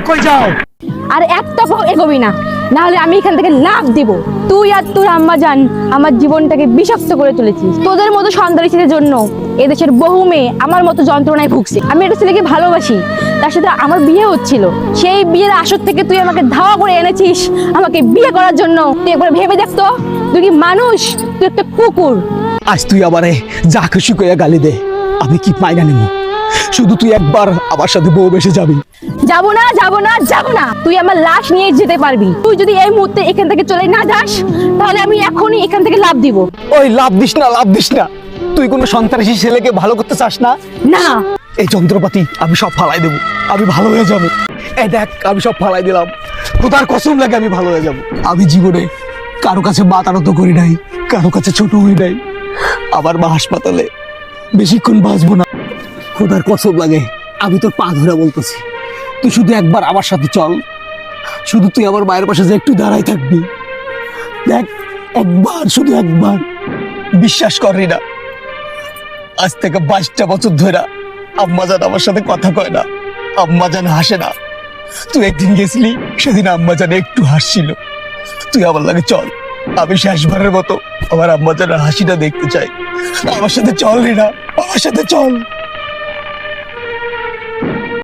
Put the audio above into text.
কই যাও? আর একটা পাও এগোবি না, না হলে আমি এখান থেকে লাফ দিব। তুই আর তোর আম্মা জান আমার জীবনটাকে বিষাক্ত করে তুলেছিস। তোদের মতো সন্তানের ছেলের জন্য এদেশের বহু মেয়ে আমার মতো যন্ত্রণায় ভুগছে। আমি একটা ছেলেকে ভালোবাসি, তার সাথে আমার বিয়ে হচ্ছিল। সেই বিয়ের আসর থেকে তুই আমাকে ধাওয়া করে এনেছিস আমাকে বিয়ে করার জন্য। তুই একবার ভেবে দেখতো, তুই কি মানুষ? তুই একটা কুকুর। আজ তুই আমারে যা খুশি কইয়া গালি দে, আমি কি মাইনা নিব? শুধু তুই একবার আমার সাথে বউ বেসে যাবি। যাবো না, যাবো না, যাবো না। তুই আমার লাশ নিয়ে যেতে পারবি। তুই যদি এই মুহূর্তে এখান থেকে চলে না যাস, তাহলে আমি এখনই এখান থেকে লাফ দিব। ওই লাভ দিস না, লাভ দিস না। তুই কোনো সন্ত্রাসী ছেলেকে ভালো করতে চাস না? না, এই যন্ত্রপাতি আমি সব ফালাই দেবো, আমি ভালো হয়ে যাব। এই দেখ, আমি সব ফালাই দিলাম। খোদার কসম লাগে আমি ভালো হয়ে যাব। আমি জীবনে কারো কাছে মাথা নত করি নাই, কারো কাছে ছোট হই নাই। আমার মা হাসপাতালে, বেশিক্ষণ বাঁচবো না। খোদার কসম লাগে, আমি তোর পা ধরে বলতেছি, তুই শুধু একবার আমার সাথে চল। শুধু তুই আমার মায়ের পাশে যে একটু দাঁড়াই থাকবি। দেখ, একবার, শুধু একবার। বিশ্বাস করি না, আজ থেকে 22টা বছর ধরে আম্মা জান আমার সাথে কথা কয় না, আম্মা জান হাসে না। তুই একদিন গেছিলি, সেদিন আম্মা জান একটু হাসছিল। তুই আমার লাগে চল, আমি শেষবারের মতো আমার আম্মা জানের হাসিটা দেখতে চাই। আমার সাথে চল রে না, আমার সাথে চল।